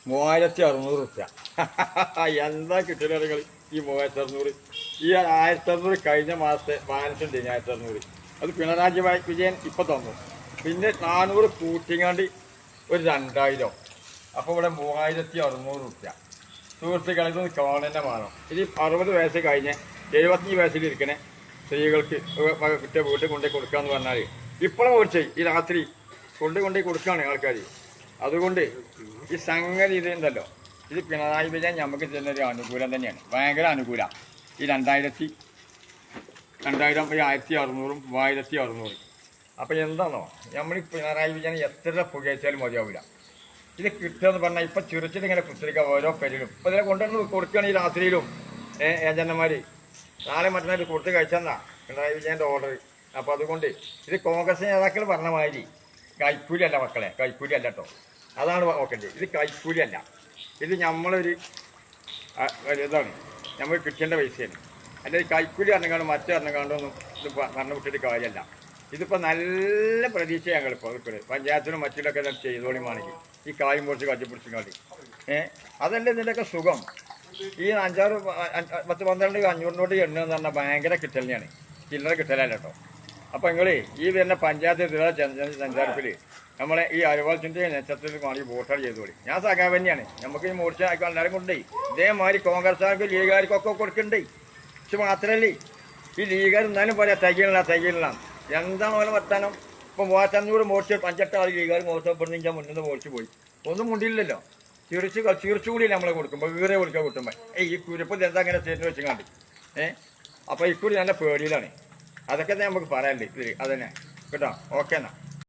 3600 റുപ്യ. എന്താ കിട്ടലുകൾ ഈ 3600? ഈ 1600 കഴിഞ്ഞ മാസത്തെ ബാലൻസ് ഉണ്ട്. 1600 അത് പിണറായി വിജയൻ ഇപ്പം തന്നു. പിന്നെ 400 കൂട്ടിങ്ങാണ്ട് ഒരു 2000. അപ്പോൾ ഇവിടെ 3600 റുപ്യ. സുഹൃത്തുക്കളെ ഇതൊന്ന് കാണുന്ന വേണം. ഇത് 60 വയസ്സ് കഴിഞ്ഞ് 75 വയസ്സിലിരിക്കണേ സ്ത്രീകൾക്ക് കിട്ടിയ വീട്ടിൽ കൊണ്ടുപോയി കൊടുക്കാന്ന് പറഞ്ഞാൽ ഇപ്പോഴും ഓടിച്ചേ ഈ രാത്രി കൊണ്ടുപോയി കൊടുക്കുകയാണ് ആൾക്കാർ. അതുകൊണ്ട് ഈ സംഗതി ഇതുണ്ടല്ലോ, ഇത് പിണറായി വിജയൻ നമുക്ക് തരുന്നൊരു അനുകൂലം തന്നെയാണ്, ഭയങ്കര അനുകൂലം. ഈ 2000 ഈ 1600 3600. അപ്പോൾ എന്താണോ നമ്മൾ പിണറായി വിജയൻ എത്ര പുകയച്ചാലും മതിയാവില്ല. ഇത് കിട്ടുകയെന്ന് പറഞ്ഞാൽ ഇപ്പം ചിരിച്ചിട്ട് ഇങ്ങനെ കുത്തിരിക്കുക ഓരോ പേരിലും. ഇപ്പം ഇതിനെ കൊണ്ടുവന്ന് കൊടുക്കുകയാണ് ഈ രാത്രിയിലും ഏജന്റന്മാർ. നാളെ മറ്റന്നാൾ കൊടുത്ത് കഴിച്ചെന്നാ പിണറായി വിജയൻ്റെ ഓർഡർ. അപ്പോൾ അതുകൊണ്ട് ഇത് കോൺഗ്രസ് നേതാക്കൾ പറഞ്ഞ മാതിരി കൈക്കൂലിയല്ല മക്കളെ, കൈക്കൂലിയല്ല കേട്ടോ. അതാണ് നോക്കേണ്ടത്. ഇത് കൈക്കൂലിയല്ല, ഇത് നമ്മളൊരു ഇതാണ്, നമ്മൾ കിട്ടേണ്ട പൈസയാണ്. അല്ലെങ്കിൽ കൈക്കൂലി അറിഞ്ഞാണ്ട് മറ്റേ അറിഞ്ഞാണ്ടൊന്നും ഇത് പറഞ്ഞു വിട്ടിട്ട് കാര്യമല്ല. ഇതിപ്പോൾ നല്ല പ്രതീക്ഷ ഞങ്ങളിപ്പോൾ നിൽക്കുന്നത്. പഞ്ചായത്തിനും മറ്റിലൊക്കെ ചെയ്തോളിയുമാണെങ്കിൽ ഈ കായും പൊറിച്ച് കച്ചിപ്പിടിച്ചിങ്ങാണ്ട് അതല്ലേ ഇതിൻ്റെയൊക്കെ സുഖം. ഈ 5-6 10 12 500 നോട്ട് എണ്ണ എന്ന് പറഞ്ഞാൽ ഭയങ്കര കിട്ടലിനെയാണ്, ചില്ലറ കിട്ടലല്ല കേട്ടോ. അപ്പോൾ നിങ്ങൾ ഈ വരുന്ന പഞ്ചായത്ത് സഞ്ചാരത്തിൽ നമ്മളെ ഈ അരുവാളത്തിൻ്റെ നേതൃത്വത്തിൽ വേണ്ടി വോട്ടാണ് ചെയ്തോളി. ഞാൻ സഖാവ് തന്നെയാണ്. നമുക്ക് ഈ മോർച്ച എല്ലാവരും കൊണ്ടേ ഇതേമാതിരി കോൺഗ്രസ്സുകാർക്ക് ലീഗുകാർക്കൊക്കെ കൊടുക്കണ്ടേ. പക്ഷെ മാത്രമല്ലേ ഈ ലീഗുകാർ എന്നാലും പറയാം തയ്യലില്ല എന്താണ് പോലെ വർത്താനം. ഇപ്പോൾ 3500 മോർച്ച 5-8 ആൾ ലീഗുകാർ മോർച്ചപ്പെടുന്നെങ്കിൽ മുന്നിൽ മോർച്ച് പോയി ഒന്നും മുണ്ടില്ലല്ലോ. ചിരിച്ചുകൂടിയില്ല നമ്മളെ കൊടുക്കുമ്പോൾ വീറെ കൊടുക്കാൻ കിട്ടുമ്പോൾ ഈ കുരിപ്പ് എന്താ അങ്ങനെ സ്റ്റേറ്റ് വെച്ച് കണ്ട് അപ്പോൾ ഇക്കുറി നല്ല പേടിയിലാണ്. അതൊക്കെ നമുക്ക് പറയാനില്ലേ ഇതിൽ അതന്നെ കേട്ടോ. ഓക്കെ എന്നാ.